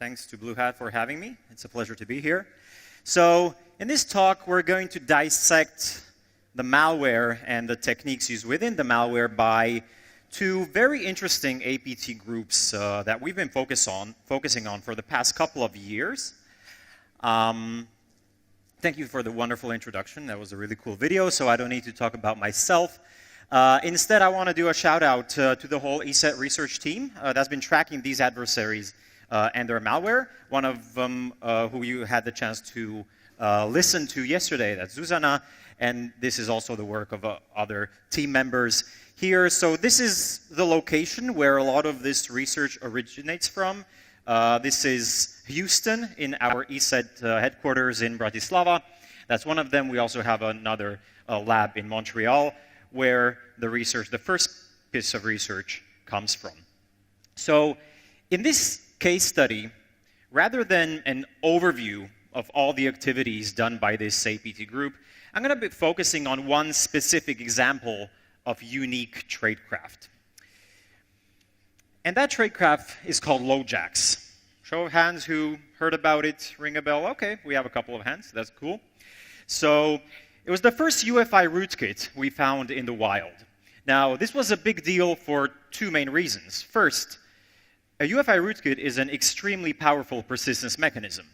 Thanks to BlueHat for having me. It's a pleasure to be here. So in this talk, we're going to dissect the malware and the techniques used within the malware by two very interesting APT groups that we've been focusing on for the past couple of years. Thank you for the wonderful introduction. That was a really cool video, so I don't need to talk about myself. Instead, I want to do a shout out to the whole ESET research team that's been tracking these adversaries and their malware. One of them who you had the chance to listen to yesterday, that's Zuzana, and this is also the work of other team members here. So this is the location where a lot of this research originates from. This is Houston in our ESET headquarters in Bratislava. That's one of them. We also have another lab in Montreal where the first piece of research comes from. So in this case study, rather than an overview of all the activities done by this APT group, I'm going to be focusing on one specific example of unique tradecraft. And that tradecraft is called LoJax. Show of hands who heard about it, ring a bell. Okay, we have a couple of hands, that's cool. So it was the first UEFI rootkit we found in the wild. Now, this was a big deal for two main reasons. First, a UEFI rootkit is an extremely powerful persistence mechanism.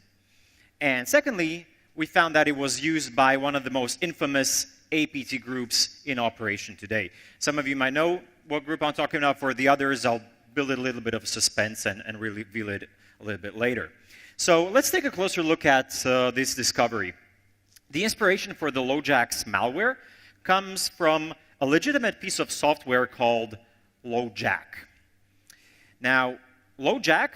And secondly, we found that it was used by one of the most infamous APT groups in operation today. Some of you might know what group I'm talking about. For the others, I'll build a little bit of suspense and reveal it a little bit later. So let's take a closer look at this discovery. The inspiration for the LoJax malware comes from a legitimate piece of software called LoJack. Now, LoJack,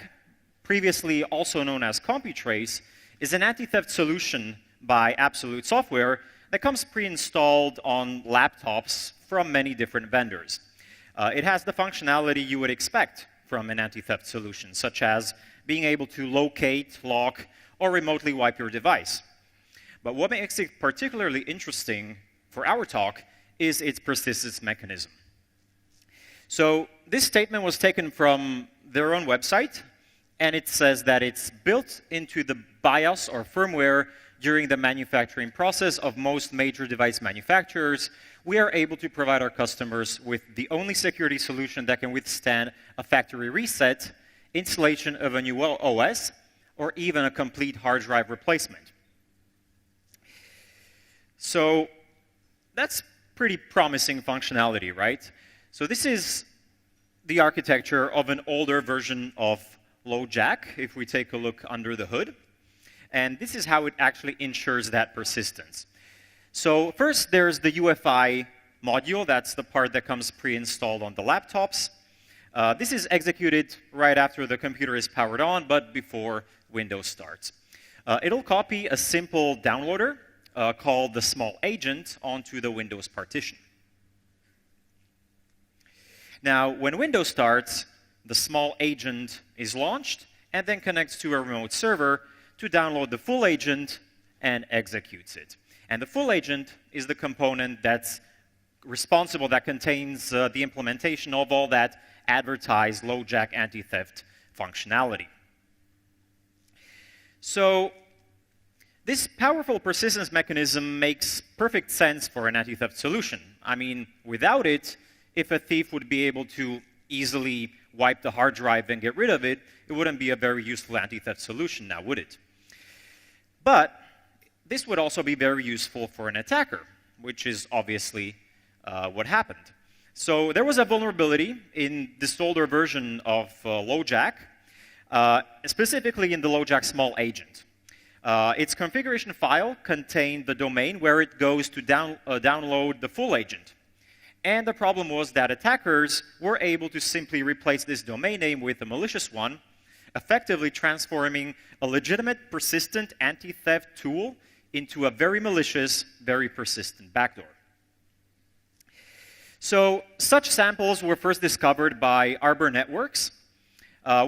previously also known as CompuTrace, is an anti-theft solution by Absolute Software that comes pre-installed on laptops from many different vendors. It has the functionality you would expect from an anti-theft solution, such as being able to locate, lock, or remotely wipe your device. But what makes it particularly interesting for our talk is its persistence mechanism. So this statement was taken from their own website, and it says that it's built into the BIOS or firmware during the manufacturing process of most major device manufacturers. We are able to provide our customers with the only security solution that can withstand a factory reset, installation of a new OS, or even a complete hard drive replacement. So that's pretty promising functionality, right? So this is the architecture of an older version of LoJack, if we take a look under the hood. And this is how it actually ensures that persistence. So first, there's the UEFI module. That's the part that comes pre-installed on the laptops. This is executed right after the computer is powered on, but before Windows starts. It'll copy a simple downloader called the small agent onto the Windows partition. Now, when Windows starts, the small agent is launched and then connects to a remote server to download the full agent and executes it. And the full agent is the component that's responsible, that contains the implementation of all that advertised LoJack anti-theft functionality. So this powerful persistence mechanism makes perfect sense for an anti-theft solution. I mean, without it, if a thief would be able to easily wipe the hard drive and get rid of it, it wouldn't be a very useful anti-theft solution now, would it? But this would also be very useful for an attacker, which is obviously what happened. So there was a vulnerability in this older version of LoJack, specifically in the LoJack small agent. Its configuration file contained the domain where it goes to download the full agent. And the problem was that attackers were able to simply replace this domain name with a malicious one, effectively transforming a legitimate, persistent anti-theft tool into a very malicious, very persistent backdoor. So such samples were first discovered by Arbor Networks.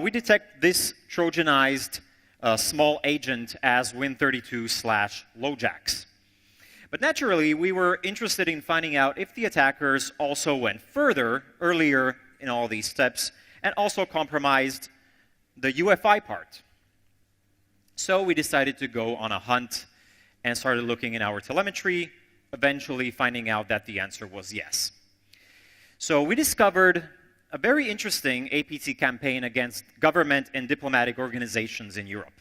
We detect this Trojanized small agent as Win32/LoJax. But naturally, we were interested in finding out if the attackers also went further earlier in all these steps and also compromised the UEFI part. So we decided to go on a hunt and started looking in our telemetry, eventually finding out that the answer was yes. So we discovered a very interesting APT campaign against government and diplomatic organizations in Europe.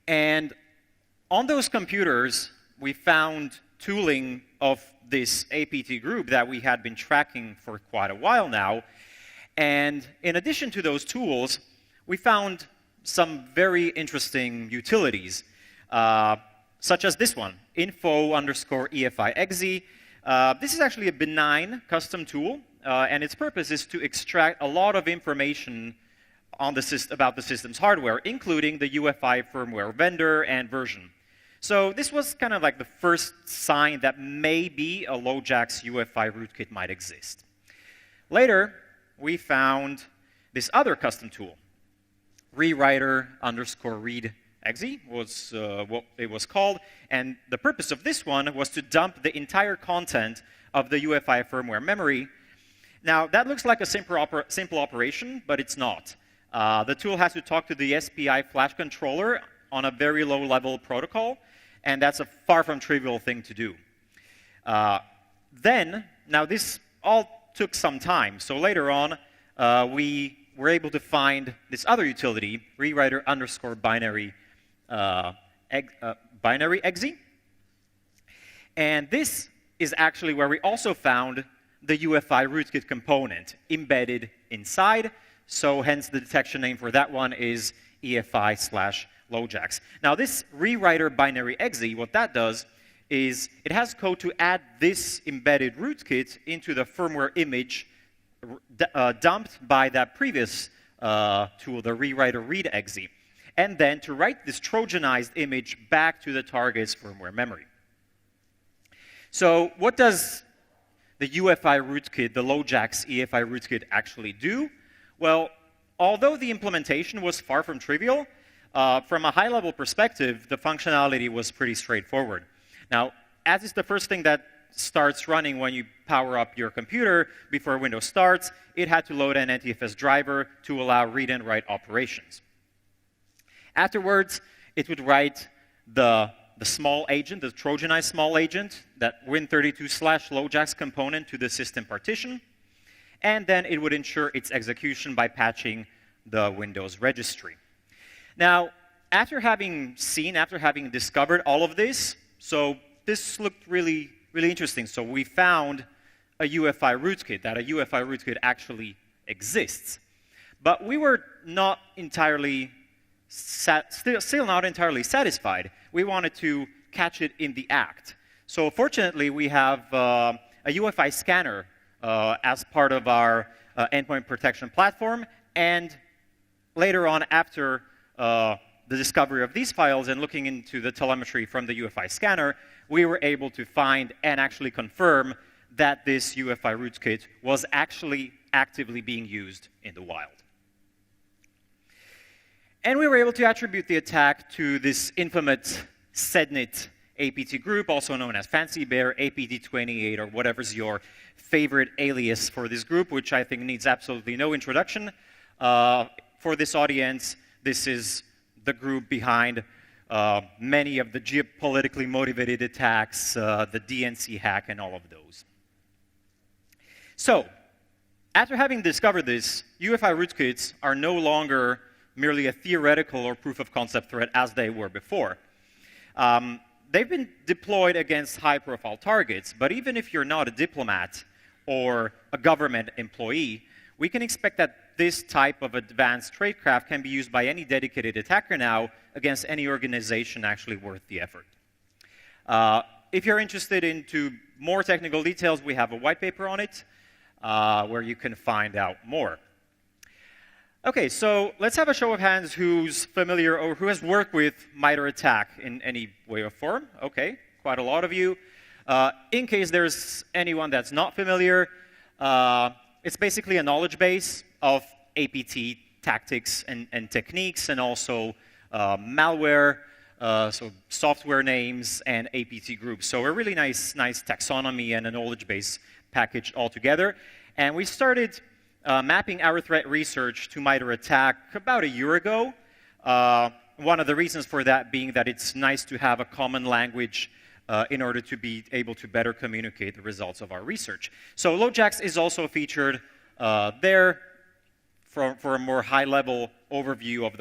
And on those computers, we found tooling of this APT group that we had been tracking for quite a while now. And in addition to those tools, we found some very interesting utilities, such as this one, info_EFI_exe. This is actually a benign custom tool, and its purpose is to extract a lot of information on about the system's hardware, including the UEFI firmware vendor and version. So this was kind of like the first sign that maybe a LoJack's UEFI rootkit might exist. Later, we found this other custom tool, rewriter_read_exe was what it was called, and the purpose of this one was to dump the entire content of the UEFI firmware memory. Now, that looks like a simple operation, but it's not. The tool has to talk to the SPI flash controller on a very low-level protocol, and that's a far from trivial thing to do. Now this all took some time, so later on, we were able to find this other utility, rewriter_binary_exe. And this is actually where we also found the UEFI rootkit component embedded inside, so hence the detection name for that one is EFI/LoJack's. Now this rewriter_binary_exe, what that does is it has code to add this embedded rootkit into the firmware image dumped by that previous tool, the rewriter_read_exe, and then to write this Trojanized image back to the target's firmware memory. So what does the UEFI rootkit, the LoJack's EFI rootkit, actually do? Well, although the implementation was far from trivial, from a high-level perspective, the functionality was pretty straightforward. Now, as is the first thing that starts running when you power up your computer before Windows starts, it had to load an NTFS driver to allow read and write operations. Afterwards, it would write the small agent, the Trojanized small agent, that Win32/LoJack's component to the system partition, and then it would ensure its execution by patching the Windows registry. Now, after having discovered all of this, so this looked really interesting. So we found a UEFI rootkit, that a UEFI rootkit actually exists. But we were not entirely, still not entirely satisfied. We wanted to catch it in the act. So fortunately, we have a UEFI scanner as part of our endpoint protection platform. And later on, after the discovery of these files and looking into the telemetry from the UEFI scanner, we were able to find and actually confirm that this UEFI rootkit was actually actively being used in the wild. And we were able to attribute the attack to this infamous SEDNIT APT group, also known as Fancy Bear, APT28, or whatever's your favorite alias for this group, which I think needs absolutely no introduction. For this audience, this is the group behind many of the geopolitically motivated attacks, the DNC hack, and all of those. So, after having discovered this, UEFI rootkits are no longer merely a theoretical or proof of concept threat as they were before. They've been deployed against high-profile targets, but even if you're not a diplomat or a government employee, we can expect that this type of advanced tradecraft can be used by any dedicated attacker now against any organization actually worth the effort. If you're interested into more technical details, we have a white paper on it where you can find out more. Okay, so let's have a show of hands who's familiar or who has worked with MITRE ATT&CK in any way or form. Okay, quite a lot of you. In case there's anyone that's not familiar, it's basically a knowledge base of APT tactics and techniques, and also malware, so software names, and APT groups. So a really nice taxonomy and a knowledge base package altogether. And we started mapping our threat research to MITRE ATT&CK about a year ago. one of the reasons for that being that it's nice to have a common language in order to be able to better communicate the results of our research. So LoJax is also featured there for a more high-level overview of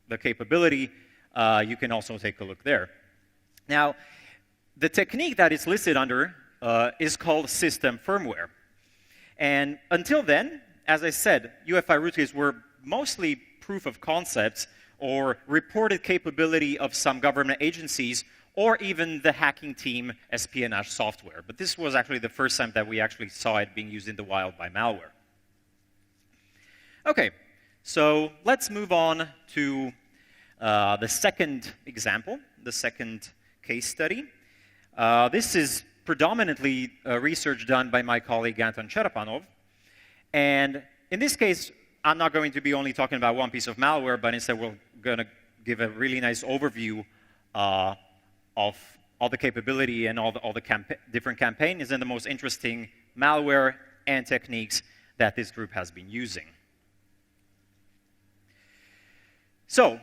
the capability. You can also take a look there. Now, the technique that it's listed under is called system firmware. And until then, as I said, UFI rootkits were mostly proof of concepts or reported capability of some government agencies or even the hacking team espionage software. But this was actually the first time that we actually saw it being used in the wild by malware. Okay, so let's move on to the second example, the second case study. This is predominantly research done by my colleague Anton Cherapanov. And in this case, I'm not going to be only talking about one piece of malware, but instead we're going to give a really nice overview of all the capability and all the different campaigns and the most interesting malware and techniques that this group has been using. So,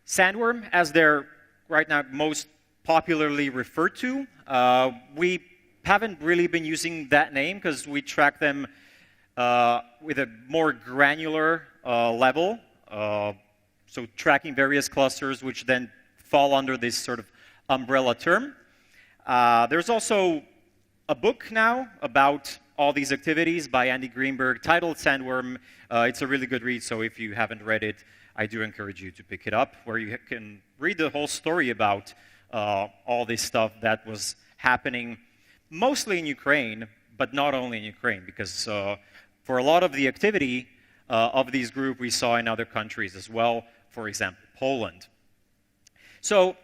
sandworm, as they're right now most popularly referred to, we haven't really been using that name because we track them with a more granular level, so tracking various clusters which then fall under this sort of umbrella term. There's also a book now about all these activities by Andy Greenberg titled Sandworm. It's a really good read, so if you haven't read it, I do encourage you to pick it up, where you can read the whole story about all this stuff that was happening mostly in Ukraine, but not only in Ukraine, because for a lot of the activity of these groups we saw in other countries as well, for example, Poland. So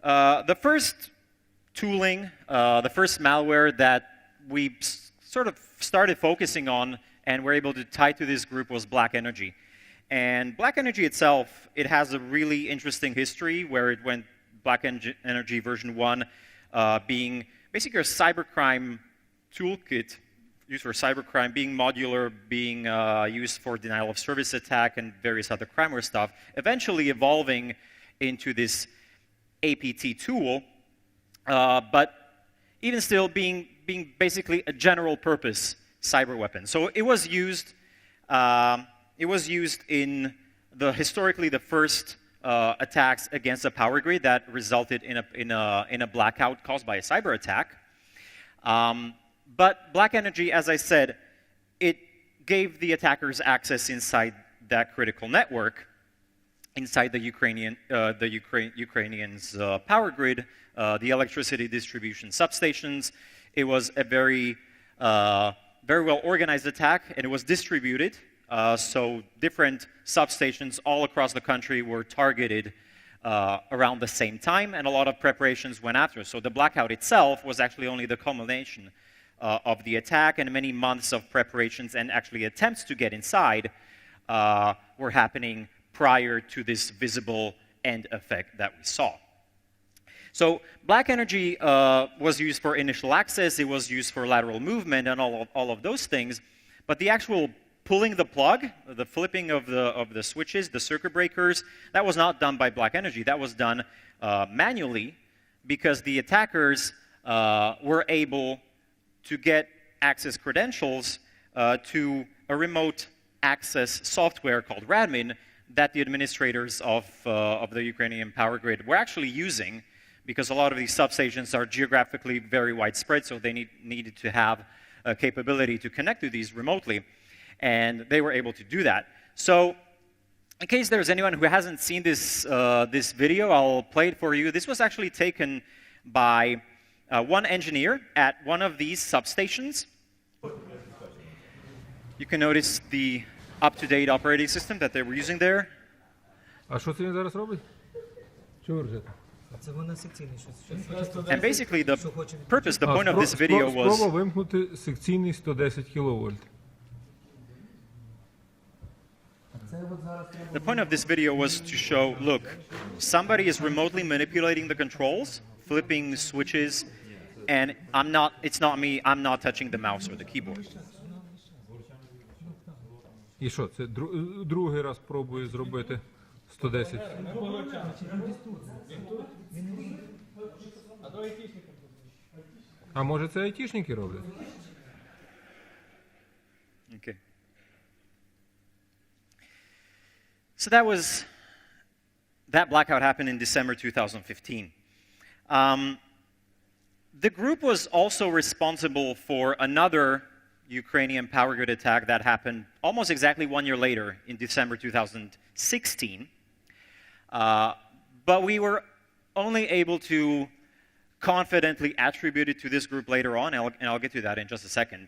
the first tooling, the first malware that we sort of started focusing on and were able to tie to this group was Black Energy. And Black Energy itself, it has a really interesting history where it went Black Energy version 1 being basically a cybercrime toolkit used for cybercrime, being modular, being used for denial of service attack and various other crimeware stuff, eventually evolving into this APT tool, but even still being basically a general purpose cyber weapon. So it was used in historically the first attacks against a power grid that resulted in a blackout caused by a cyber attack. But Black Energy, as I said, it gave the attackers access inside that critical network, inside the Ukrainians' power grid, the electricity distribution substations. It was a very well organized attack, and it was distributed. So different substations all across the country were targeted around the same time, and a lot of preparations went after. So the blackout itself was actually only the culmination of the attack, and many months of preparations and actually attempts to get inside were happening prior to this visible end effect that we saw. So Black Energy was used for initial access, it was used for lateral movement and all of those things, but the actual pulling the plug, the flipping of the switches, the circuit breakers, that was not done by Black Energy. That was done manually because the attackers were able to get access credentials to a remote access software called Radmin that the administrators of the Ukrainian power grid were actually using, because a lot of these substations are geographically very widespread, so they needed to have a capability to connect to these remotely. And they were able to do that. So in case there's anyone who hasn't seen this, this video, I'll play it for you. This was actually taken by one engineer at one of these substations. You can notice the up-to-date operating system that they were using there. And basically the purpose, the point of this video was to show, look, somebody is remotely manipulating the controls, flipping switches, and it's not me, I'm not touching the mouse or the keyboard. І що, це другий раз пробую зробити 110. А може це айтішники роблять? Okay. So that blackout happened in December 2015. The group was also responsible for another Ukrainian power grid attack that happened almost exactly 1 year later in December 2016. But we were only able to confidently attribute it to this group later on, and I'll get to that in just a second.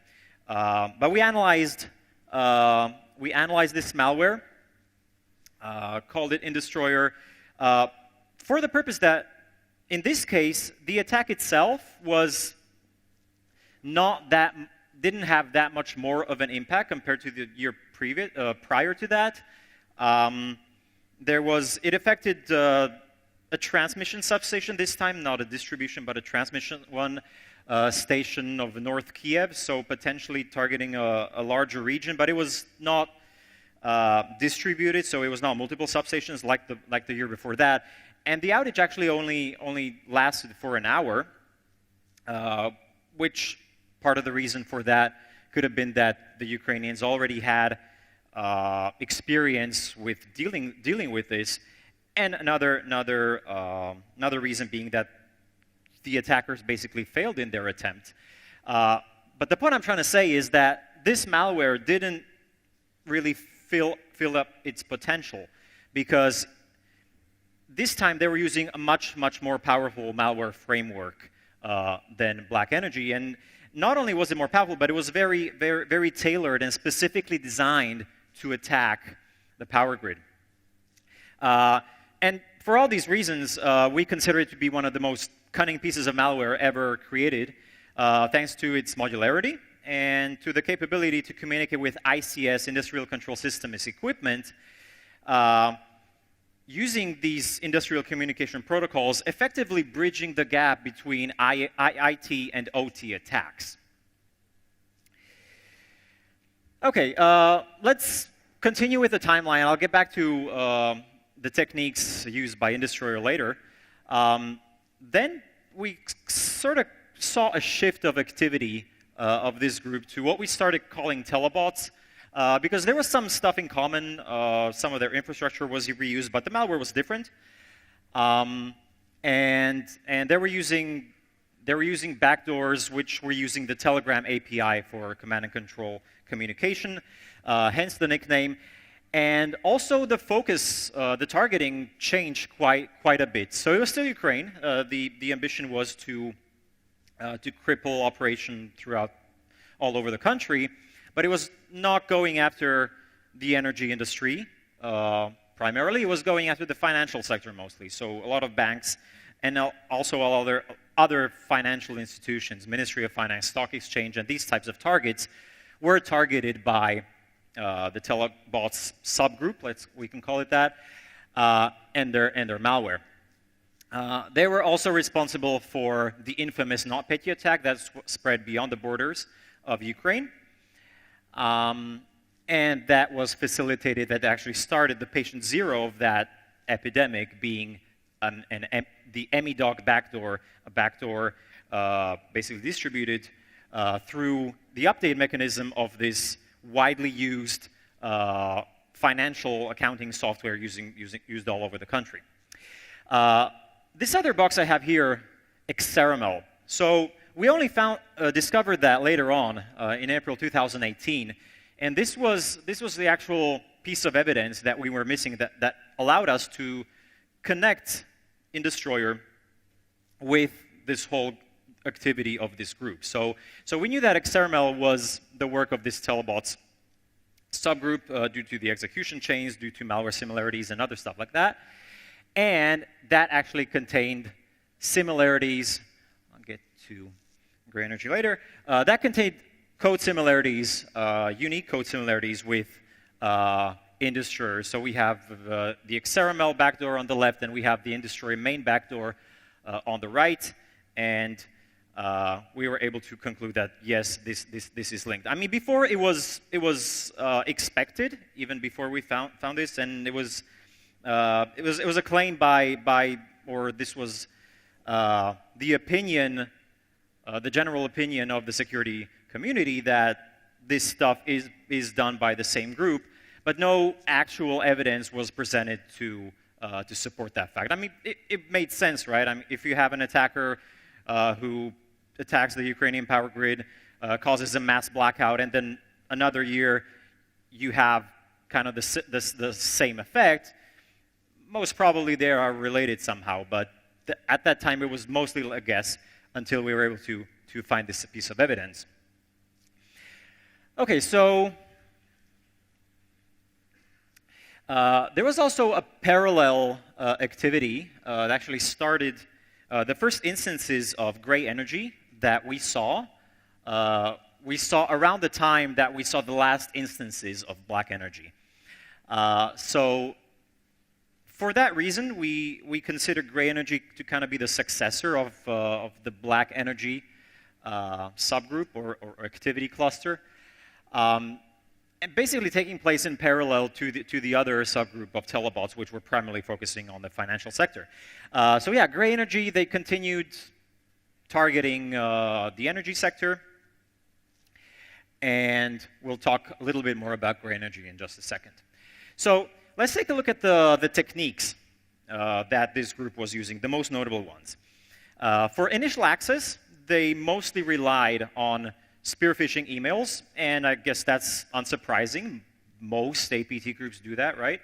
But we analyzed this malware, called it InDestroyer, for the purpose that, in this case, the attack itself was didn't have that much more of an impact compared to the year prior to that. It affected a transmission substation this time, not a distribution, but a transmission one. Station of North Kiev, so potentially targeting a larger region, but it was not distributed, so it was not multiple substations like the year before that. And the outage actually only lasted for an hour, which part of the reason for that could have been that the Ukrainians already had experience with dealing with this, and another reason being that the attackers basically failed in their attempt. But the point I'm trying to say is that this malware didn't really fill up its potential, because this time they were using a much more powerful malware framework than Black Energy. And not only was it more powerful, but it was very tailored and specifically designed to attack the power grid. And for all these reasons, we consider it to be one of the most cunning pieces of malware ever created, thanks to its modularity and to the capability to communicate with ICS, Industrial Control System, as equipment, using these industrial communication protocols, effectively bridging the gap between IT and OT attacks. Okay, let's continue with the timeline. I'll get back to the techniques used by InDestroyer later. Then we sort of saw a shift of activity of this group to what we started calling telebots, because there was some stuff in common. Some of their infrastructure was reused, but the malware was different. And they were using backdoors, which were using the Telegram API for command and control communication, hence the nickname. And also the focus, the targeting changed quite a bit. So it was still Ukraine. The ambition was to cripple operation throughout all over the country, but it was not going after the energy industry primarily. It was going after the financial sector mostly. So a lot of banks and also all other financial institutions, Ministry of Finance, Stock Exchange, and these types of targets were targeted by the telebots subgroup, we can call it that, and their malware. They were also responsible for the infamous NotPetya attack that spread beyond the borders of Ukraine, and that was facilitated, that actually started the patient zero of that epidemic being the EmiDoc backdoor, a backdoor basically distributed through the update mechanism of this widely used financial accounting software used all over the country. This other box I have here, Exceramel. So we only discovered that later on in April 2018, and this was the actual piece of evidence that we were missing that allowed us to connect InDestroyer with this whole activity of this group. So we knew that Exceramel was the work of this telebots subgroup due to the execution chains, due to malware similarities and other stuff like that. And that actually contained similarities. I'll get to gray energy later. That contained code similarities, unique code similarities with InDestroyer. So we have the Exceramel backdoor on the left, and we have the InDestroyer main backdoor on the right. And we were able to conclude that yes, this is linked. I mean, before it was expected, even before we found this, and it was It was a claim or this was the opinion, the general opinion of the security community that this stuff is done by the same group, but no actual evidence was presented to support that fact. I mean, it made sense, right? I mean, if you have an attacker who attacks the Ukrainian power grid, causes a mass blackout, and then another year you have kind of the same effect, most probably they are related somehow, but at that time it was mostly a guess until we were able to find this piece of evidence. Okay, so there was also a parallel activity that actually started the first instances of gray energy that we saw around the time that we saw the last instances of black energy. So for that reason, we consider gray energy to kind of be the successor of the black energy subgroup or activity cluster. And basically taking place in parallel to the other subgroup of telebots, which were primarily focusing on the financial sector. So yeah, gray energy, they continued targeting the energy sector. And we'll talk a little bit more about gray energy in just a second. So let's take a look at the techniques that this group was using, the most notable ones. For initial access, they mostly relied on spear phishing emails, and I guess that's unsurprising. Most APT groups do that, right?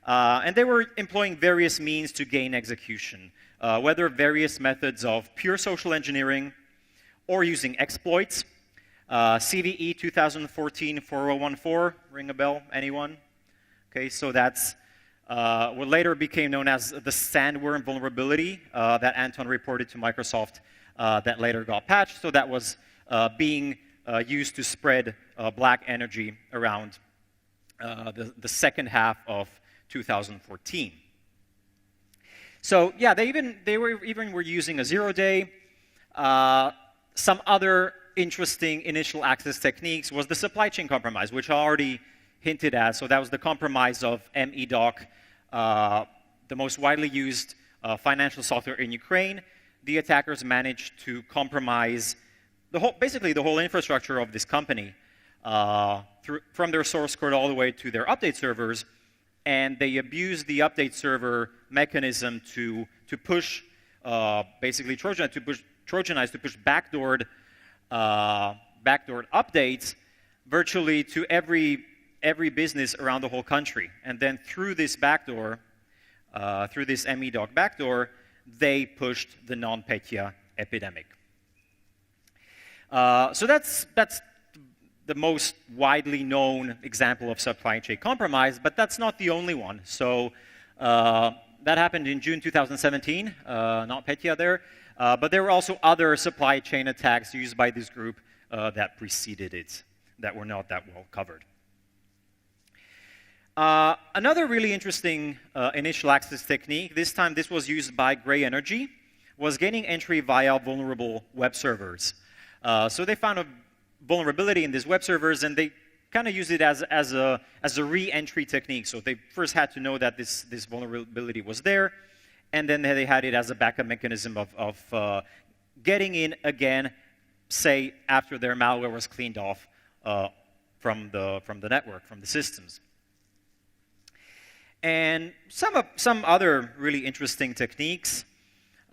And they were employing various means to gain execution, whether various methods of pure social engineering or using exploits. CVE 2014-4014, ring a bell, anyone? Okay, so that's what later became known as the sandworm vulnerability that Anton reported to Microsoft that later got patched. So that was being used to spread black energy around the second half of 2014. So yeah, they were even using a 0-day. Some other interesting initial access techniques was the supply chain compromise, which I already hinted at. So that was the compromise of MEDOC, the most widely used financial software in Ukraine. The attackers managed to compromise basically the whole infrastructure of this company from their source code all the way to their update servers, and they abused the update server mechanism to push basically Trojanize to push backdoored updates virtually to every business around the whole country. And then through this backdoor, through this MEDOC backdoor, they pushed the non-Petya epidemic. So that's the most widely known example of supply chain compromise, but that's not the only one. So that happened in June 2017, not Petya there. But there were also other supply chain attacks used by this group that preceded it, that were not that well covered. Another really interesting initial access technique, this time this was used by Gray Energy, was gaining entry via vulnerable web servers. So they found a vulnerability in these web servers, and they kind of used it as a re-entry technique. So they first had to know that this vulnerability was there, and then they had it as a backup mechanism of getting in again, say, after their malware was cleaned off from the network, from the systems. And some other really interesting techniques.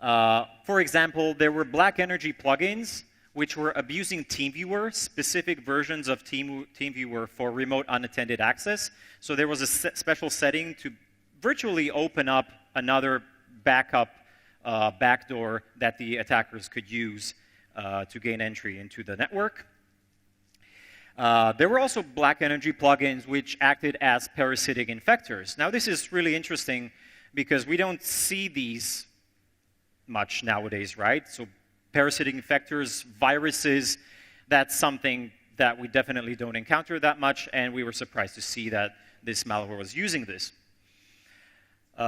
For example, there were Black Energy plugins which were abusing TeamViewer, specific versions of TeamViewer for remote unattended access. So there was a special setting to virtually open up another backup backdoor that the attackers could use to gain entry into the network. There were also Black Energy plugins which acted as parasitic infectors. Now this is really interesting because we don't see these much nowadays, right? So parasitic infectors, viruses, that's something that we definitely don't encounter that much, and we were surprised to see that this malware was using this.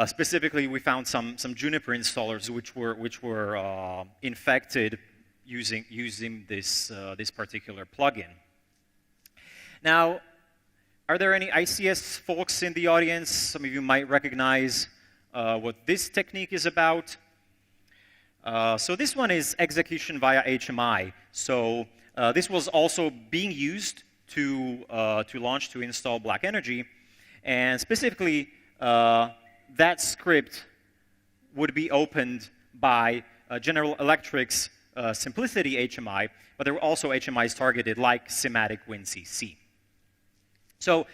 Specifically, we found some Juniper installers which were infected using this particular plugin. Now, Are there any ICS folks in the audience? Some of you might recognize what this technique is about. So this one is execution via HMI. So this was also being used to install Black Energy. And specifically, that script would be opened by General Electric's Simplicity HMI, but there were also HMIs targeted like Simatic WinCC. So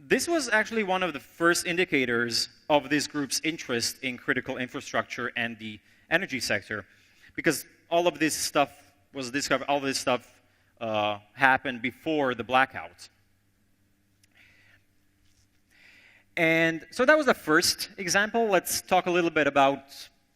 this was actually one of the first indicators of this group's interest in critical infrastructure and the energy sector, because all of this stuff was discovered, all this stuff happened before the blackout. And so that was the first example. Let's talk a little bit about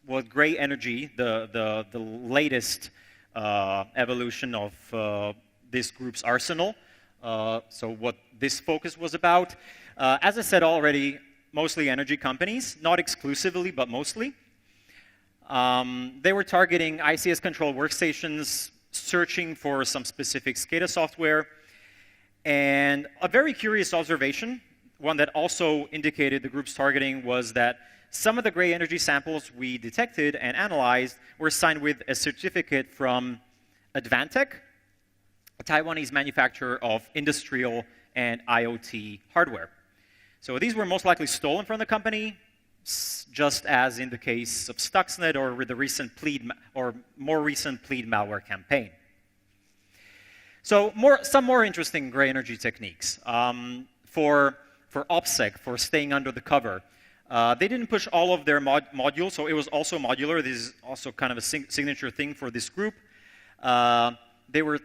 what gray energy, the latest evolution of this group's arsenal. So what this focus was about. As I said already, mostly energy companies, not exclusively, but mostly. They were targeting ICS control workstations, searching for some specific SCADA software. And a very curious observation, one that also indicated the group's targeting, was that some of the gray energy samples we detected and analyzed were signed with a certificate from Advantech, a Taiwanese manufacturer of industrial and IoT hardware. So these were most likely stolen from the company, just as in the case of Stuxnet or with the recent more recent Plead malware campaign. So some more interesting gray energy techniques. For OPSEC, for staying under the cover, they didn't push all of their modules, so it was also modular. This is also kind of a signature thing for this group. They were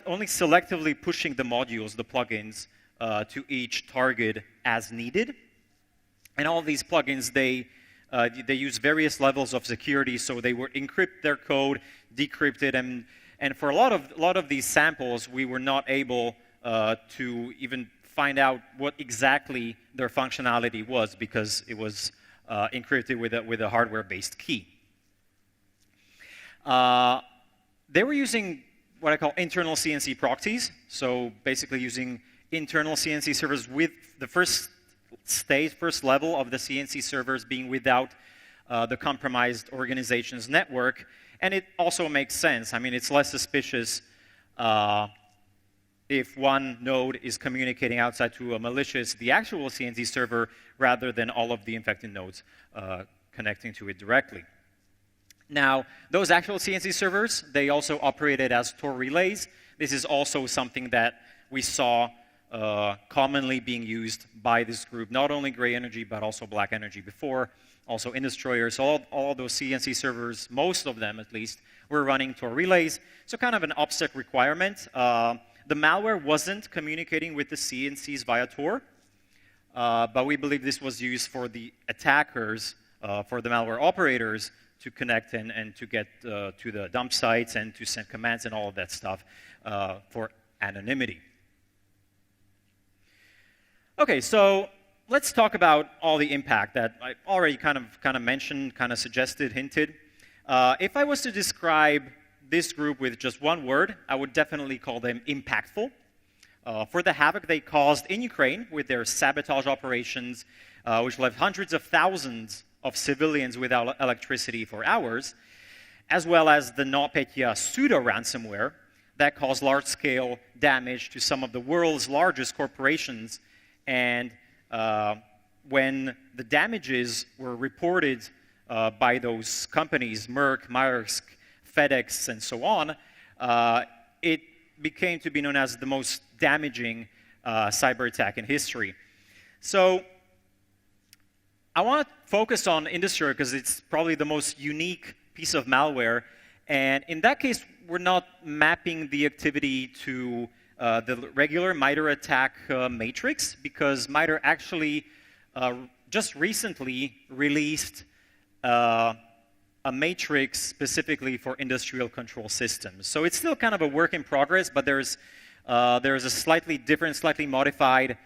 only selectively pushing the modules, the plugins, to each target as needed. And all of these plugins, they use various levels of security, so they would encrypt their code, decrypt it, and for a lot of these samples, we were not able to even find out what exactly their functionality was, because it was encrypted with a hardware-based key. They were using what I call internal CNC proxies, so basically using internal CNC servers with the first level of the CNC servers being without the compromised organization's network. And it also makes sense. I mean, it's less suspicious if one node is communicating outside to a malicious, the actual CNC server, rather than all of the infected nodes connecting to it directly. Now, those actual CNC servers, they also operated as Tor relays. This is also something that we saw commonly being used by this group, not only gray energy, but also black energy before, also Indestroyers. All those CNC servers, most of them at least, were running Tor relays, so kind of an OPSEC requirement. The malware wasn't communicating with the CNCs via Tor, but we believe this was used for the attackers, for the malware operators, to connect and to get to the dump sites and to send commands and all of that stuff for anonymity. Okay, so let's talk about all the impact that I already kind of mentioned, kind of suggested, hinted. If I was to describe this group with just one word, I would definitely call them impactful. For the havoc they caused in Ukraine with their sabotage operations, which left hundreds of thousands of civilians without electricity for hours, as well as the NotPetya pseudo-ransomware that caused large-scale damage to some of the world's largest corporations. And when the damages were reported by those companies, Merck, Maersk, FedEx, and so on, it became to be known as the most damaging cyber attack in history. So I want to focus on Indestroyer because it's probably the most unique piece of malware. And in that case, we're not mapping the activity to the regular MITRE attack matrix, because MITRE actually just recently released a matrix specifically for industrial control systems. So it's still kind of a work in progress, but there's a slightly different, slightly modified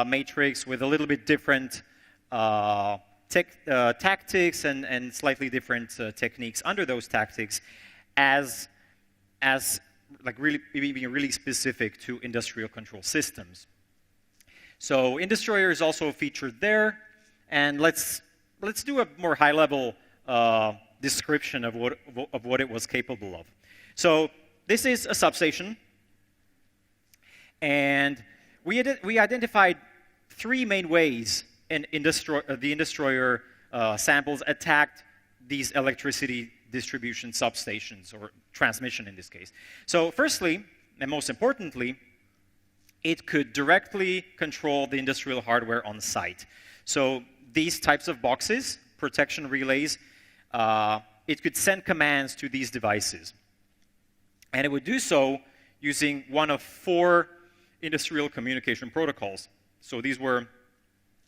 matrix with a little bit different tactics and slightly different techniques under those tactics, as like really being really specific to industrial control systems. So InDestroyer is also featured there, and let's do a more high-level description of what it was capable of. So this is a substation, and we identified three main ways the InDestroyer samples attacked these electricity distribution substations, or transmission in this case. So firstly, and most importantly, it could directly control the industrial hardware on site. So these types of boxes, protection relays, it could send commands to these devices. And it would do so using one of 4 industrial communication protocols. So these were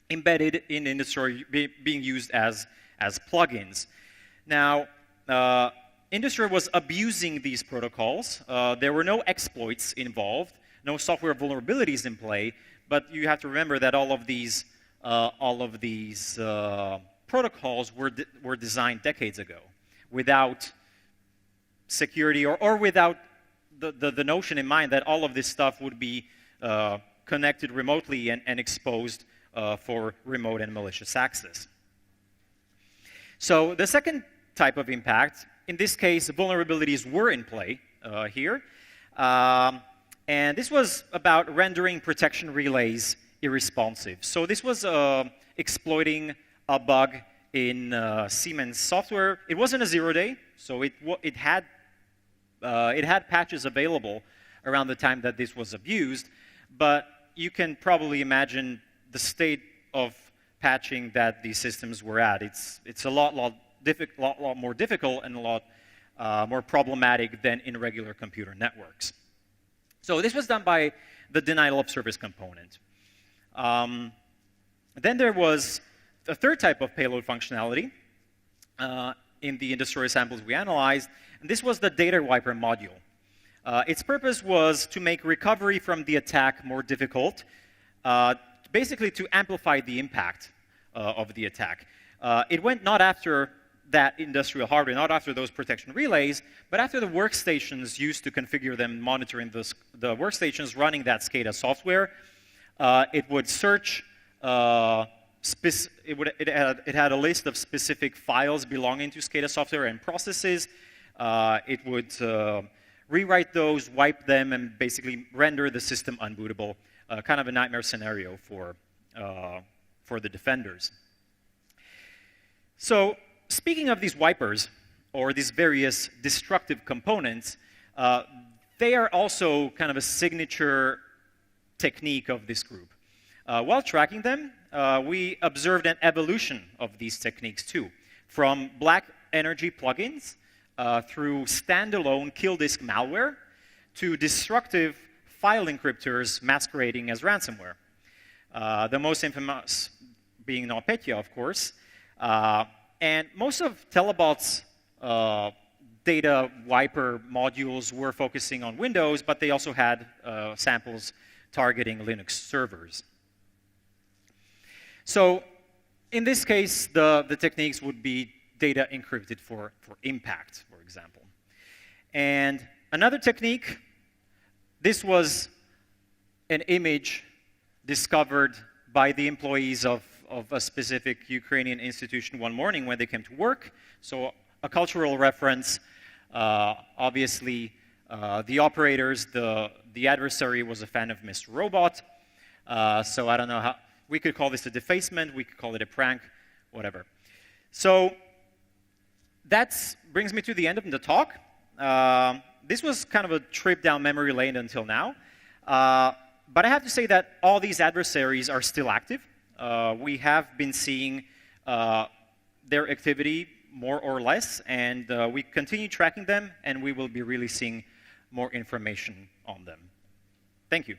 embedded in InDestroyer, being used as plugins. Now, InDestroyer was abusing these protocols. There were no exploits involved, no software vulnerabilities in play, but you have to remember that all of these protocols were designed decades ago without security or without the notion in mind that all of this stuff would be connected remotely and exposed for remote and malicious access. So the second type of impact, in this case, vulnerabilities were in play here. And this was about rendering protection relays irresponsive. So this was exploiting a bug in Siemens software. It wasn't a 0-day, so it had patches available around the time that this was abused, but you can probably imagine the state of patching that these systems were at. It's a lot more difficult and a lot more problematic than in regular computer networks. So this was done by the denial of service component. Then there was a third type of payload functionality in the InDestroyer samples we analyzed, and this was the data wiper module. Its purpose was to make recovery from the attack more difficult, basically to amplify the impact of the attack. It went not after that industrial hardware, not after those protection relays, but after the workstations used to configure them, monitoring the workstations running that SCADA software. It would search, it had a list of specific files belonging to SCADA software and processes. It would rewrite those, wipe them, and basically render the system unbootable. Kind of a nightmare scenario for the defenders. So, speaking of these wipers, or these various destructive components, they are also kind of a signature technique of this group. While tracking them, we observed an evolution of these techniques too, from black energy plugins through standalone kill disk malware to destructive file encryptors masquerading as ransomware. The most infamous being NotPetya, of course. And most of Telebot's data wiper modules were focusing on Windows, but they also had samples targeting Linux servers. So in this case, the techniques would be data encrypted for impact, for example. And another technique, this was an image discovered by the employees of a specific Ukrainian institution one morning when they came to work. So a cultural reference, obviously the operators, the adversary was a fan of Mr. Robot. So I don't know how, we could call this a defacement, we could call it a prank, whatever. So that brings me to the end of the talk. This was kind of a trip down memory lane until now. But I have to say that all these adversaries are still active. We have been seeing their activity more or less, and we continue tracking them, and we will be releasing more information on them. Thank you.